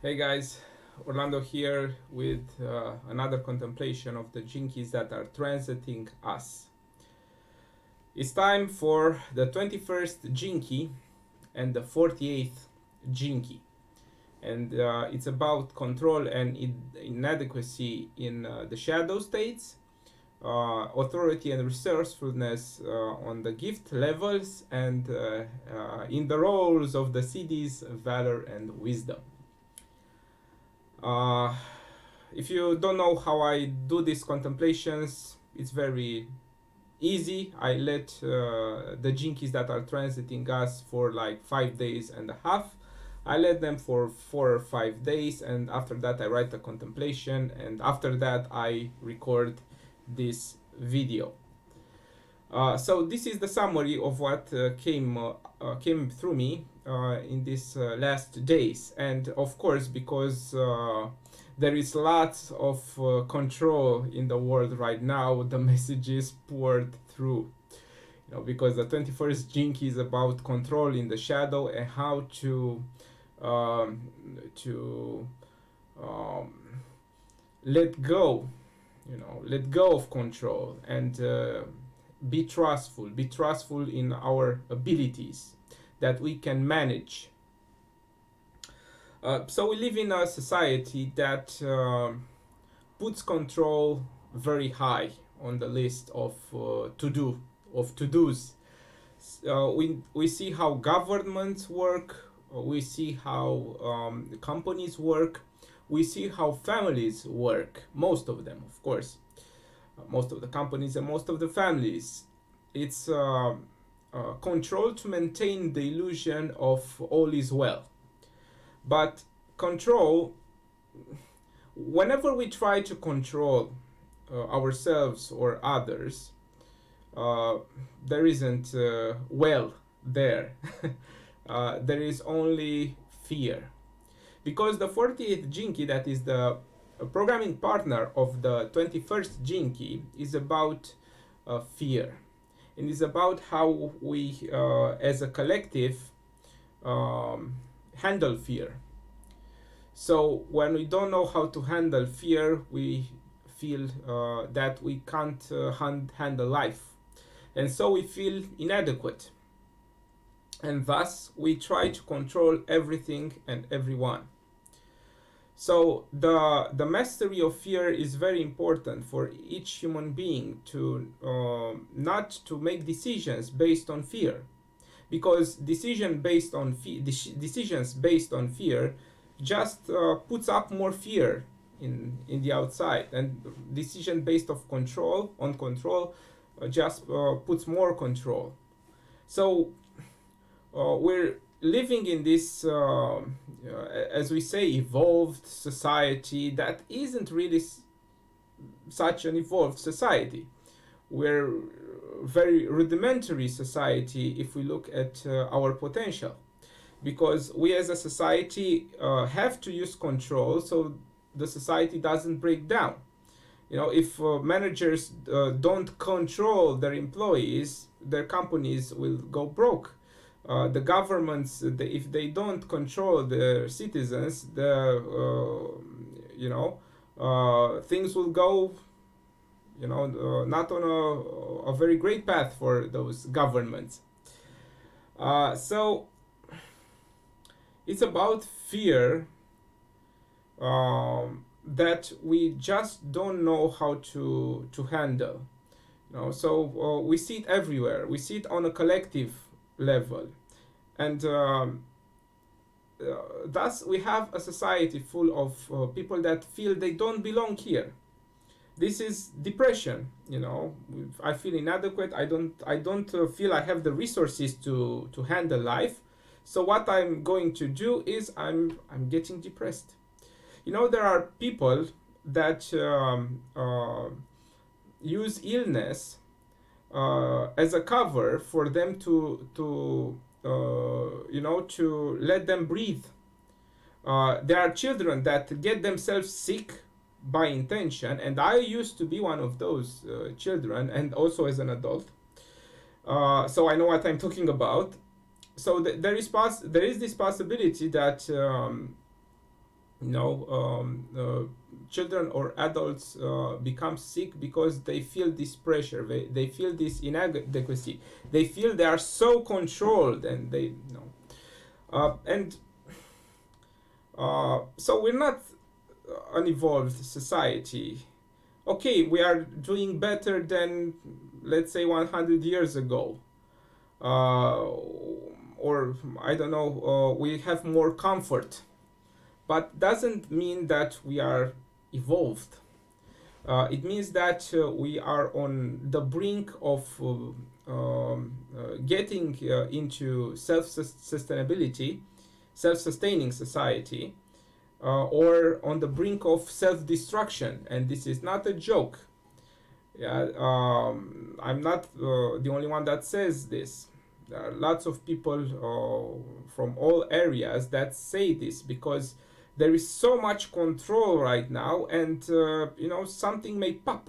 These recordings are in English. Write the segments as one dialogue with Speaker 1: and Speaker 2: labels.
Speaker 1: Hey guys, Orlando here with another contemplation of the jinkies that are transiting us. It's time for the 21st jinky and the 48th jinky, and it's about control and inadequacy in the shadow states, authority and resourcefulness on the gift levels, and in the roles of the CDs, valor and wisdom. Uh, if you don't know how I do these contemplations, it's very easy. I let the jinkies that are transiting us for like 5 days and a half. I let them for 4 or 5 days, and after that I write a contemplation, and after that I record this video. So this is the summary of what came through me in these last days, and of course, because there is lots of control in the world right now, the messages poured through. Because the 21st jinky is about control in the shadow and how um, to um, let go, let go of control and be trustful. Be trustful in our abilities that we can manage. So we live in a society that puts control very high on the list of to-dos. We see how governments work. We see how companies work. We see how families work. Most of them, of course. Most of the companies and most of the families. It's control to maintain the illusion of all is well. But control, whenever we try to control ourselves or others, uh, there isn't well there. There is only fear. Because the 48th Jinky, that is the programming partner of the 21st Jinky, is about fear. And is about how we, as a collective, um, handle fear. So when we don't know how to handle fear, we feel that we can't handle life. And so we feel inadequate. And thus we try to control everything and everyone. So the mastery of fear is very important for each human being to not to make decisions based on fear, because decisions based on fear just puts up more fear in the outside, and decision based of control on control just puts more control. So we're living in this as we say, evolved society that isn't really such an evolved society. We're very rudimentary society if we look at our potential, because we as a society have to use control so the society doesn't break down. If managers don't control their employees, their companies will go broke. The governments, if they don't control their citizens, things will go, not on a very great path for those governments. So it's about fear that we just don't know how to handle. So we see it everywhere. We see it on a collective level, and thus we have a society full of people that feel they don't belong here. This is depression. I feel inadequate. I don't feel I have the resources to handle life. So what I'm going to do is I'm getting depressed. There are people that use illness as a cover for them to let them breathe. There are children that get themselves sick by intention, and I used to be one of those children, and also as an adult. So I know what I'm talking about. So there is this possibility that you know, children or adults become sick because they feel this pressure, they feel this inadequacy, they feel they are so controlled, and they, you know, and so we're not an evolved society. Okay, we are doing better than, let's say, 100 years ago, uh, or I don't know, we have more comfort, but doesn't mean that we are evolved. It means that we are on the brink of getting into self-sustainability, self-sustaining society, or on the brink of self-destruction. And this is not a joke. Yeah, I'm not the only one that says this. There are lots of people from all areas that say this, because there is so much control right now, and you know, something may pop.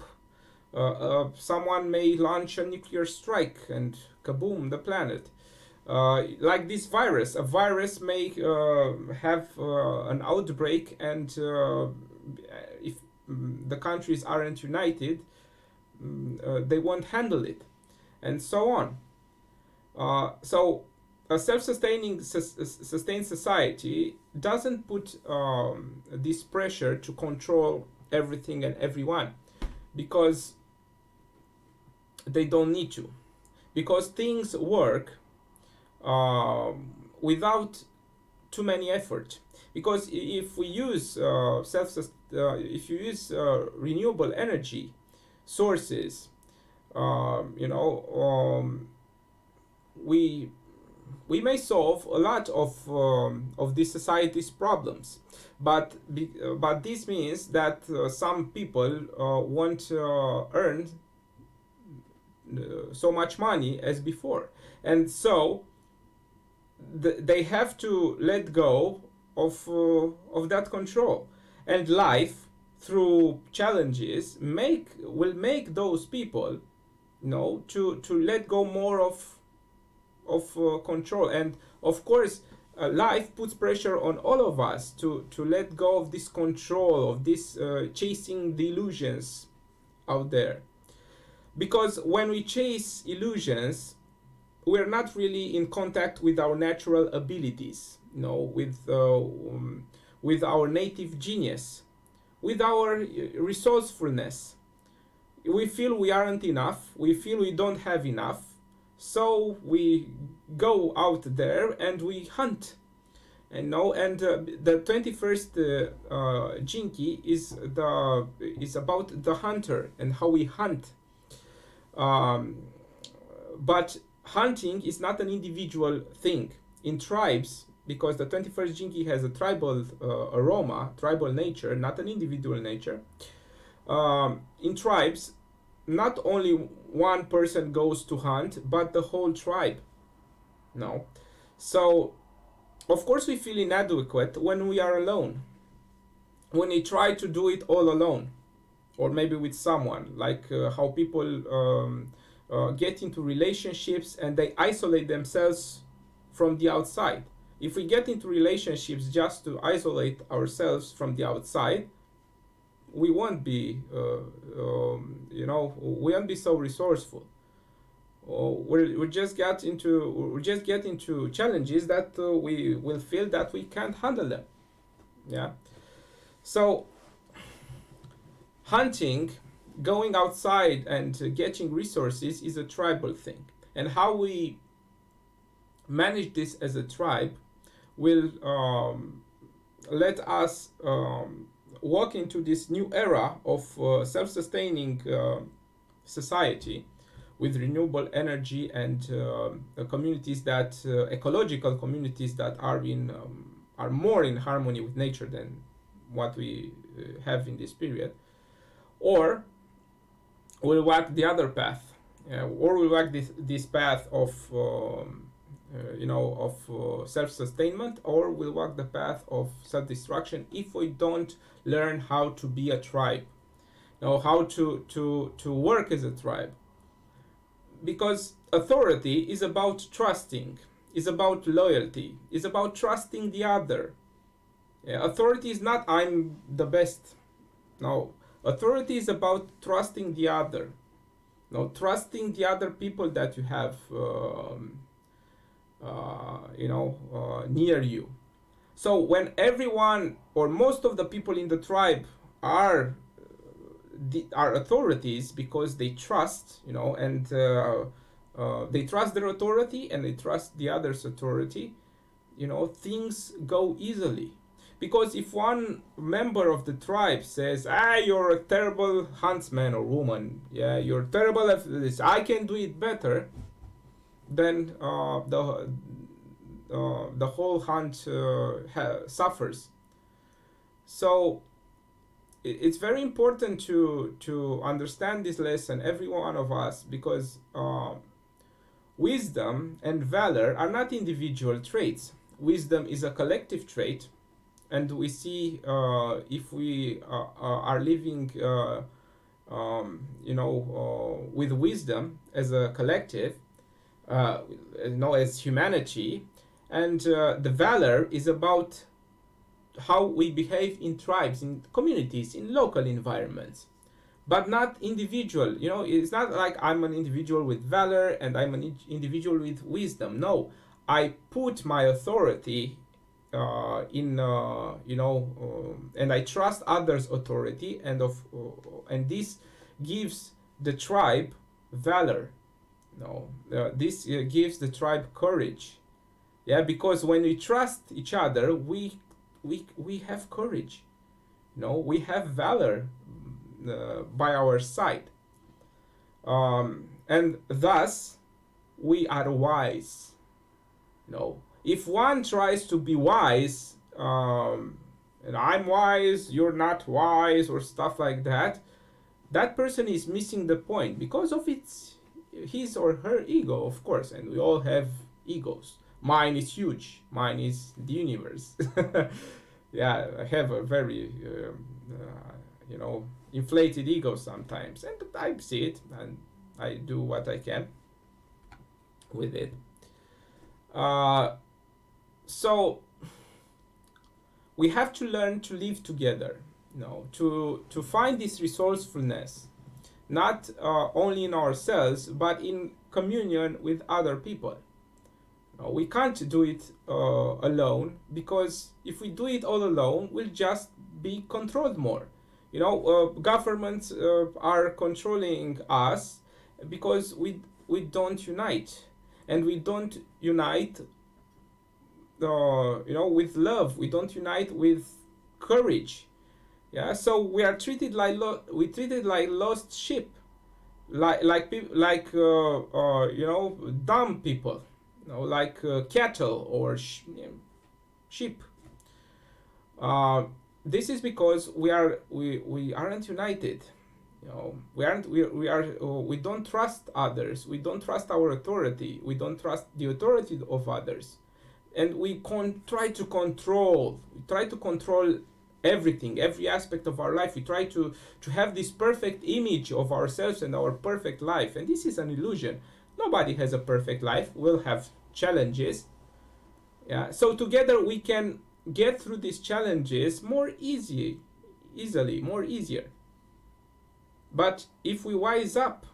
Speaker 1: Someone may launch a nuclear strike, and kaboom, the planet. Like this virus, a virus may have an outbreak, and if the countries aren't united, they won't handle it, and so on. So a self-sustaining sustained society doesn't put this pressure to control everything and everyone, because they don't need to, because things work without too many effort. Because if we use if you use renewable energy sources, you know, we we may solve a lot of this society's problems, but this means that some people won't earn so much money as before, and so they have to let go of that control, and life through challenges will make those people, you know, to let go more of control. And of course, life puts pressure on all of us to let go of this control, of this chasing the illusions out there, because when we chase illusions, we're not really in contact with our natural abilities, you know, with our native genius, with our resourcefulness. We feel we aren't enough, we feel we don't have enough, so we go out there and we hunt. And no, and the 21st Jinki is about the hunter and how we hunt. Um, but hunting is not an individual thing. In tribes, because the 21st Jinki has a tribal aroma, tribal nature, not an individual nature. In tribes, not only one person goes to hunt, but the whole tribe. No. So, of course, we feel inadequate when we are alone. When we try to do it all alone, or maybe with someone, like how people get into relationships and they isolate themselves from the outside. If we get into relationships just to isolate ourselves from the outside, we won't be, you know, we won't be so resourceful. We just get into challenges that we will feel that we can't handle them. Yeah. So hunting, going outside and getting resources is a tribal thing, and how we manage this as a tribe will let us walk into this new era of self-sustaining society with renewable energy and communities that ecological communities that are more in harmony with nature than what we have in this period. Or we'll walk the other path, or we'll walk this path of you know, of self-sustainment, or we'll walk the path of self-destruction if we don't learn how to be a tribe, you know, how to work as a tribe. Because authority is about trusting, is about loyalty, is about trusting the other. Yeah, authority is not I'm the best. No, authority is about trusting the other. No, trusting the other people that you have, near you. So when everyone or most of the people in the tribe are are authorities because they trust, and they trust their authority and they trust the other's authority, things go easily. Because if one member of the tribe says, you're a terrible huntsman or woman, yeah, you're terrible at this, I can do it better, then the whole hunt suffers. So it's very important to understand this lesson, every one of us, because wisdom and valor are not individual traits. Wisdom is a collective trait, and we see if we are living, with wisdom as a collective, uh, as humanity, and the valor is about how we behave in tribes, in communities, in local environments, but not individual. It's not like I'm an individual with valor and I'm an individual with wisdom. No, I put my authority and I trust others' authority, and this gives the tribe valor. No, this gives the tribe courage. Yeah, because when we trust each other, we have courage. We have valor by our side, and thus we are wise. If one tries to be wise, and I'm wise, you're not wise, or stuff like that, that person is missing the point because of his or her ego, of course, and we all have egos. Mine is huge. Mine is the universe. Yeah, I have a very, inflated ego sometimes, and I see it, and I do what I can with it. Uh, so we have to learn to live together, to find this resourcefulness, not only in ourselves, but in communion with other people. We can't do it alone, because if we do it all alone, we'll just be controlled more. Governments are controlling us because we don't unite, and we don't unite, with love. We don't unite with courage. Yeah, so we are treated like lost sheep, dumb people, like cattle or sheep. Uh, this is because we aren't united. We don't trust others. We don't trust our authority. We don't trust the authority of others, and we try to control. We try to control everything, every aspect of our life. We try to have this perfect image of ourselves and our perfect life, and this is an illusion. Nobody has a perfect life. We'll have challenges. Yeah, so together we can get through these challenges more easier. But if we wise up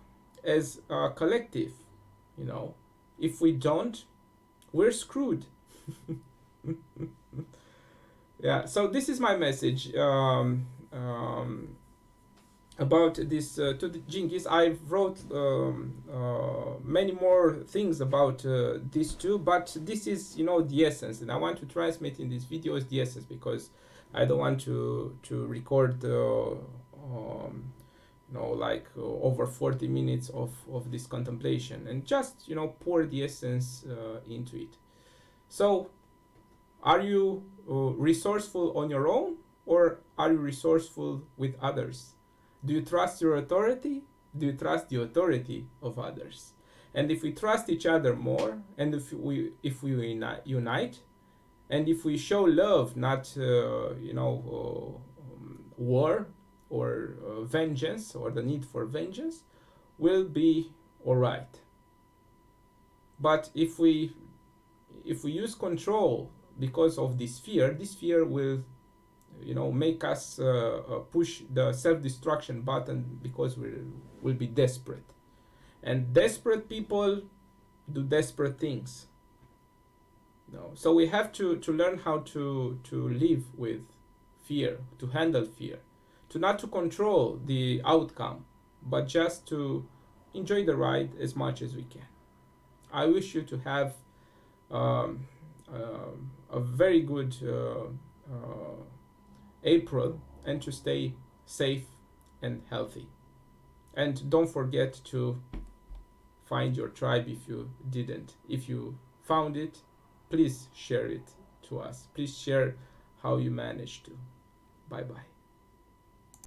Speaker 1: as a collective, you know if we don't, we're screwed. Yeah, so this is my message, about this, to the Jinkies. I wrote many more things about this too, but this is, the essence, and I want to transmit in this video is the essence, because I don't want to record over 40 minutes of this contemplation, and just pour the essence into it. So, are you resourceful on your own, or are you resourceful with others? Do you trust your authority? Do you trust the authority of others? And if we trust each other more, and if we unite, and if we show love, not war or vengeance, or the need for vengeance, we'll be all right. But if we use control because of this fear will make us push the self-destruction button because we'll be desperate. And desperate people do desperate things. So we have to learn how to live with fear, to handle fear, to not to control the outcome, but just to enjoy the ride as much as we can. I wish you to have um, a very good April, and to stay safe and healthy. And don't forget to find your tribe if you didn't. If you found it, please share it to us. Please share how you managed to. Bye bye.